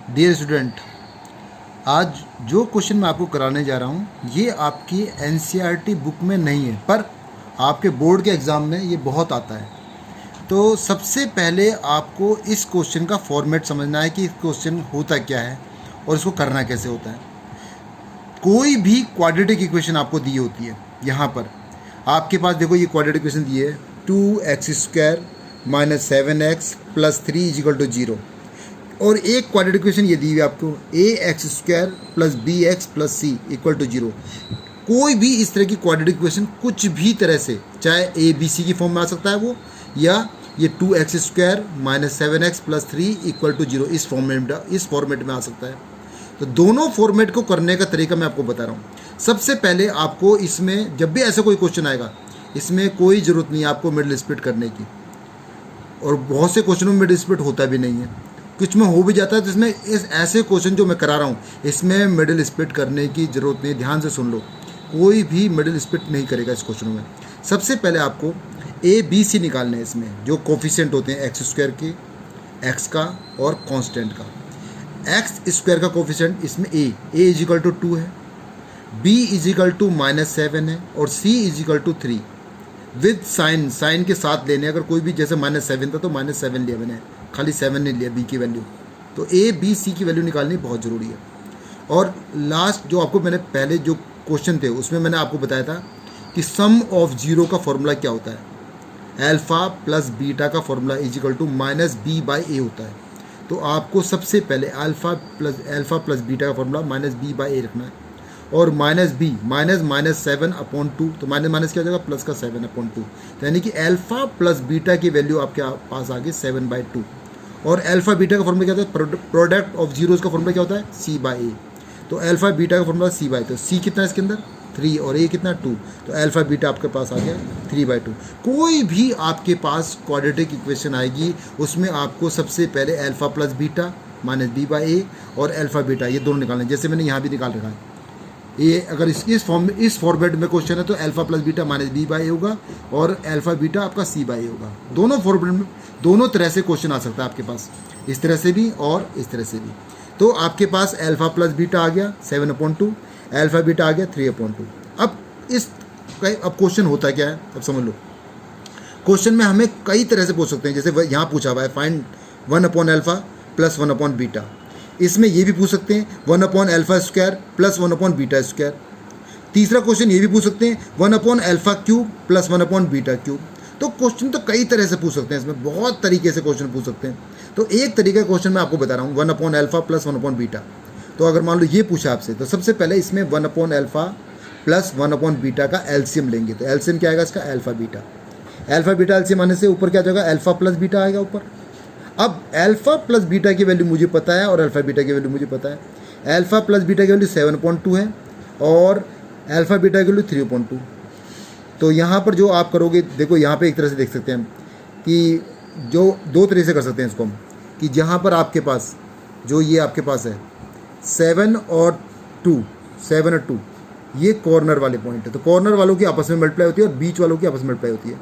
Dear student, आज जो question मैं आपको कराने जा रहा हूँ ये आपकी एनसीईआरटी बुक में नहीं है, पर आपके बोर्ड के एग्ज़ाम में ये बहुत आता है। तो सबसे पहले आपको इस क्वेश्चन का फॉर्मेट समझना है कि क्वेश्चन होता क्या है और इसको करना कैसे होता है। कोई भी क्वाड्रेटिक इक्वेशन आपको दी होती है, यहाँ पर आपके पास देखो ये क्वाड्रेटिक इक्वेशन दी है 2x² - 7x + 3 = 0, और एक क्वाड्रेटिक इक्वेशन ये दी हुई है आपको ax² + bx + c = 0। कोई भी इस तरह की क्वाड्रेटिक इक्वेशन कुछ भी तरह से, चाहे a b c की फॉर्म में आ सकता है वो, या ये 2x² - 7x + 3 = 0 इस फॉर्मेट में आ सकता है। तो दोनों फॉर्मेट को करने का तरीका मैं आपको बता रहा हूँ। सबसे पहले आपको इसमें जब भी ऐसा कोई क्वेश्चन आएगा, इसमें कोई ज़रूरत नहीं है आपको मिडिल स्प्लिट करने की, और बहुत से क्वेश्चनों में मिडिल स्प्लिट होता भी नहीं है, कुछ में हो भी जाता है। तो इसमें इस ऐसे क्वेश्चन जो मैं करा रहा हूँ इसमें मिडिल स्प्लिट करने की ज़रूरत नहीं है। ध्यान से सुन लो, कोई भी मिडिल स्प्लिट नहीं करेगा इस क्वेश्चनों में। सबसे पहले आपको ए बी सी निकालने हैं, इसमें जो कोफिशिएंट होते हैं x² के, x का और कांस्टेंट का। x² का कोफिशिएंट इसमें a = 2 है, b = -7 है और c = 3 विद साइन के साथ लेने। अगर कोई भी जैसे -7 था तो -7 लिया मैंने, खाली 7 नहीं लिया b की वैल्यू। तो a b c की वैल्यू निकालनी बहुत ज़रूरी है। और लास्ट जो आपको मैंने पहले जो क्वेश्चन थे उसमें मैंने आपको बताया था कि सम ऑफ जीरो का फॉर्मूला क्या होता है। अल्फ़ा प्लस बीटा का फॉर्मूला = -b/a होता है। तो आपको सबसे पहले अल्फ़ा प्लस बीटा का फॉर्मूला -b/a रखना है, और -b -7/2, तो माइनस क्या हो जाएगा, प्लस का 7/2। तो यानी कि अल्फ़ा प्लस बीटा की वैल्यू आपके पास आ गई 7/2। और अल्फ़ा बीटा का फॉर्मूला क्या होता है, प्रोडक्ट ऑफ जीरोज़ का फॉर्मूला क्या होता है, c/a। तो अल्फ़ा बीटा का फॉर्मूला c/a, तो c कितना है इसके अंदर 3 और a कितना 2, तो अल्फ़ा बीटा आपके पास आ गया 3/2। कोई भी आपके पास क्वाड्रेटिक इक्वेशन आएगी उसमें आपको सबसे पहले अल्फ़ा प्लस बीटा -b/a और अल्फ़ा बीटा ये दोनों निकालने, जैसे मैंने यहाँ भी निकाल रखा है। ये अगर इस फॉर्मेट में क्वेश्चन है तो अल्फ़ा प्लस बीटा -b/a होगा और अल्फ़ा बीटा आपका c/a होगा। दोनों फॉर्मेट में दोनों तरह से क्वेश्चन आ सकता है आपके पास, इस तरह से भी और इस तरह से भी। तो आपके पास अल्फ़ा प्लस बीटा आ गया 7/2, अल्फ़ा बीटा आ गया 3/2। अब क्वेश्चन होता क्या है, अब समझ लो। क्वेश्चन में हमें कई तरह से पूछ सकते हैं, जैसे यहाँ पूछा हुआ है फाइंड 1/α + 1/β। इसमें ये भी पूछ सकते हैं 1/α² + 1/β²। तीसरा क्वेश्चन ये भी पूछ सकते हैं 1/α³ + 1/β³। तो क्वेश्चन तो कई तरह से पूछ सकते हैं, इसमें बहुत तरीके से क्वेश्चन पूछ सकते हैं। तो एक तरीके का क्वेश्चन मैं आपको बता रहा हूँ 1/α + 1/β। तो अगर मान लो ये पूछा आपसे, तो सबसे पहले इसमें 1/α + 1/β का एलसीएम लेंगे। तो एलसीएम क्या आएगा इसका, alpha beta. Alpha beta LCM आने से ऊपर क्या जाएगा, अल्फ़ा प्लस बीटा आएगा ऊपर। अब अल्फ़ा प्लस बीटा की वैल्यू मुझे पता है और अल्फ़ा बीटा की वैल्यू मुझे पता है। अल्फ़ा प्लस बीटा की वैल्यू 7/2 है और अल्फ़ा बीटा की वैल्यू 3/2। तो यहाँ पर जो आप करोगे, देखो यहाँ पे एक तरह से देख सकते हैं कि जो दो तरह से कर सकते हैं इसको हम, कि जहाँ पर आपके पास जो ये आपके पास है 7 और 2 ये कॉर्नर वाले पॉइंट है। तो कॉर्नर वालों की आपस में मल्टीप्लाई होती है और बीच वालों की आपस में मल्टीप्लाई होती है।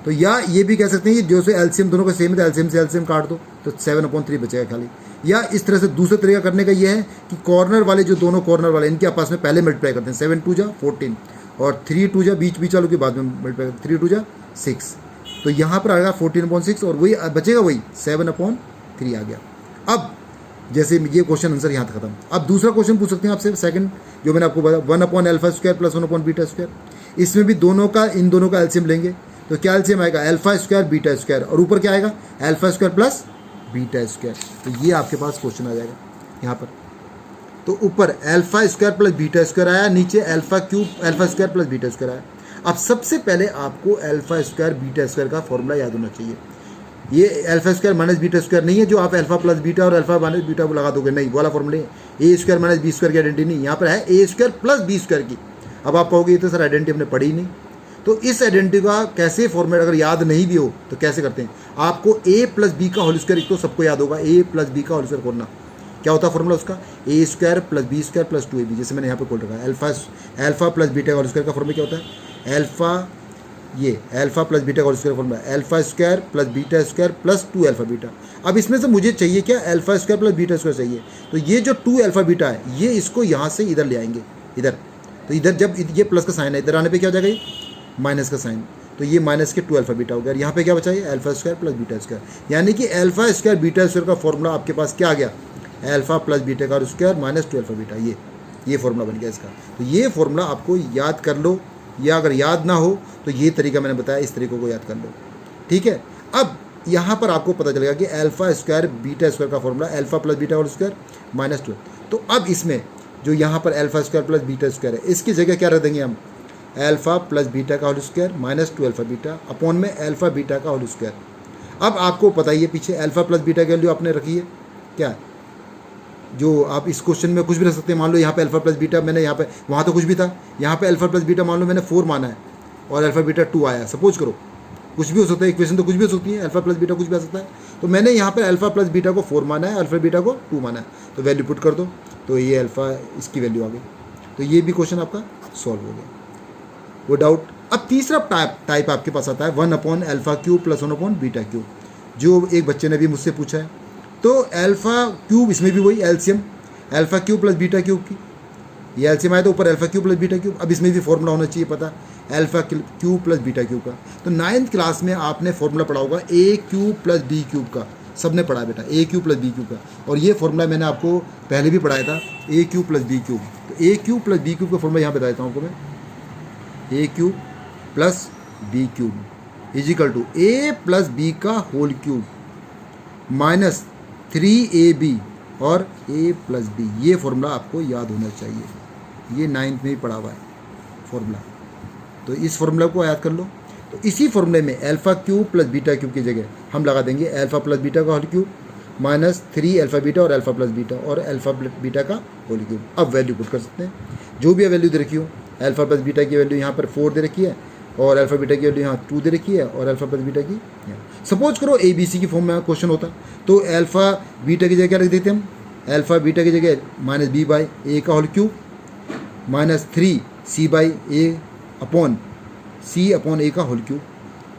तो या ये भी कह सकते हैं कि जो से एलसीएम दोनों का सेम है तो एलसीएम से एलसीएम काट दो तो 7/3 बचेगा खाली। या इस तरह से दूसरा तरीका करने का ये है कि कॉर्नर वाले जो दोनों कॉर्नर वाले इनके आपस में पहले मल्टीप्लाई करते हैं, 7 2 = 14 और 3 2 = बीच वालों के बाद में मल्टीप्लाई, 3 2 = 6। तो यहाँ पर आएगा 14/6 और वही बचेगा, वही 7/3 आ गया। अब जैसे ये क्वेश्चन आंसर यहाँ तक खत्म। अब दूसरा क्वेश्चन पूछ सकते हैं आपसे, सेकंड जो मैंने आपको बताया 1/α² + 1/β²। इसमें भी इन दोनों का एलसीएम लेंगे। तो क्या एलसीएम आएगा, अल्फ़ा² बीटा² और ऊपर क्या आएगा, अल्फ़ा² + β²। तो ये आपके पास क्वेश्चन आ जाएगा यहाँ पर। तो ऊपर अल्फ़ा² + β² आया, नीचे अल्फ़ा² + β² आया। अब सबसे पहले आपको अल्फ़ा² β² का फॉर्मूला याद होना चाहिए। ये अल्फ़ा² - β² नहीं है जो आप अल्फ़ा प्लस बीटा और अल्फ़ा - बीटा को लगा दोगे, नहीं, वो वाला फॉर्मूला a² - b² की आइडेंटिटी नहीं, यहाँ पर है a² + b² की। अब आप कहोगे ये तो सर आइडेंटिटी हमने पढ़ी ही नहीं। तो इस आइडेंटिटी का कैसे फॉर्मेट अगर याद नहीं भी हो तो कैसे करते हैं, आपको a + b का होल स्क्वायर, एक तो सबको याद होगा a + b का होल स्क्वायर करना। क्या होता है फॉर्मूला उसका, a² + b² + 2ab, जैसे मैंने यहाँ पे खोल रखा है। अल्फ़ा प्लस बीटा का होल स्क्वायर का फॉर्मूला क्या होता है, अल्फ़ा ये अल्फा प्लस बीटा का whole square formula, alpha square plus beta square plus 2 alpha beta. अब इसमें से मुझे चाहिए क्या, alpha square plus beta square चाहिए। तो ये जो 2 अल्फा बीटा है ये इसको यहाँ से इधर ले आएंगे, इधर। तो इधर जब ये प्लस का साइन है, इधर आने पे क्या हो जाएगा, ये माइनस का साइन। तो ये माइनस के 2 अल्फा बीटा हो गया। यहाँ पे क्या बचा, ये alpha square plus beta square. यानी कि अल्फा स्क्वायर बीटा स्क्वायर का फॉर्मूला आपके पास क्या आ गया, अल्फा प्लस बीटा का स्क्वायर माइनस 2 अल्फा बीटा। ये फॉर्मूला बन गया इसका। तो ये फॉर्मूला आपको याद कर लो, या अगर याद ना हो तो ये तरीका मैंने बताया, इस तरीकों को याद कर लो, ठीक है। अब यहाँ पर आपको पता चलेगा कि अल्फा स्क्वायर बीटा स्क्वायर का formula alpha plus beta whole square minus 2। तो अब इसमें जो यहाँ पर alpha square plus beta square है, इसकी जगह क्या रख देंगे हम, अल्फा प्लस बीटा का whole square minus 2 alpha beta upon में अल्फा बीटा का होल स्क्वायर। अब आपको पता ही है पीछे अल्फा प्लस बीटा की वैल्यू आपने रखी है क्या, जो आप इस क्वेश्चन में कुछ भी रख सकते हैं। मान लो यहाँ पे अल्फा प्लस बीटा मैंने यहाँ पे, वहाँ तो कुछ भी था, यहाँ पे अल्फा प्लस बीटा मान लो मैंने 4 माना है और अल्फा बीटा 2 आया, सपोज करो, कुछ भी हो सकता है, इक्वेशन तो कुछ भी हो सकती है, अल्फा प्लस बीटा कुछ भी आ सकता है। तो मैंने यहाँ पे अल्फा प्लस बीटा को 4 माना है, अल्फा बीटा को 2 माना है, तो वैल्यू पुट कर दो, तो ये अल्फा इसकी वैल्यू आ गई। तो ये भी क्वेश्चन आपका सॉल्व हो गया, वो डाउट। अब तीसरा टाइप आपके पास आता है 1 upon alpha cube plus 1 upon beta cube, जो एक बच्चे ने भी मुझसे पूछा है। तो अल्फा क्यूब, इसमें भी वही LCM, alpha cube plus beta cube की, ये एलसीएम आया तो ऊपर alpha cube plus beta cube. अब इसमें भी फॉर्मूला होना चाहिए पता, alpha cube plus beta cube का। तो 9th क्लास में आपने फॉर्मूला पढ़ा होगा ए क्यूब प्लस बी क्यूब का, सबने पढ़ा है बेटा, ए क्यूब प्लस बी क्यूब का। और ये फॉर्मूला मैंने आपको पहले भी पढ़ाया था, A cube plus B cube. तो A cube plus B cube का फॉर्मूला यहाँ बता देता हूँ आपको मैं, A cube plus B cube is equal to A plus B का होल क्यूब माइनस 3ab और a प्लस बी। ये फॉर्मूला आपको याद होना चाहिए, ये 9th में ही पढ़ा हुआ है फॉर्मूला। तो इस फॉर्मूला को याद कर लो। तो इसी फॉर्मूले में alpha cube plus beta cube की जगह हम लगा देंगे अल्फा प्लस बीटा का whole cube minus 3 alpha beta और अल्फा प्लस बीटा और अल्फा बीटा का होल क्यूब। अब वैल्यू पुट कर सकते हैं, जो भी वैल्यू दे रखी हो। अल्फा प्लस बीटा की वैल्यू यहाँ पर 4 दे रखी है और अल्फा बीटा की वैल्यू यहाँ 2 दे रखी है और अल्फा प्लस बीटा की सपोज करो ABC की फॉर्म में क्वेश्चन होता तो अल्फा बीटा की जगह क्या रख देते हम, अल्फा बीटा की जगह माइनस बी बाई ए का whole cube minus 3c by A upon c upon A का होल क्यूब।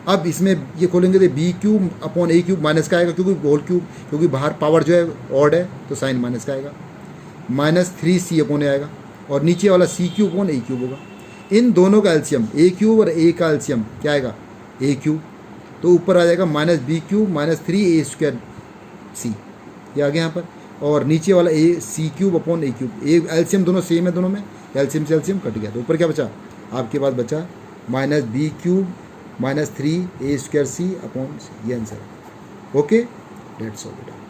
अब इसमें ये खोलेंगे तो B cube upon A cube minus का आएगा, क्योंकि होल क्यूब, क्योंकि बाहर पावर जो है ऑड है तो साइन माइनस का आएगा, माइनस 3c अपॉन ए आएगा और नीचे वाला c cube upon A cube होगा। इन दोनों का एलसीएम ए क्यूब और ए का एलसीएम क्या आएगा, ए क्यूब। तो ऊपर आ जाएगा minus B cube minus 3a square C, ये आ गया यहाँ पर। और नीचे वाला A C cube upon A cube, ए एलसीएम दोनों सेम है, दोनों में एलसीएम से एलसीएम कट गया। तो ऊपर क्या बचा आपके पास, बचा minus B cube minus 3a square C upon C. ये आंसर है। ओके, डेट्स ऑल बेटा।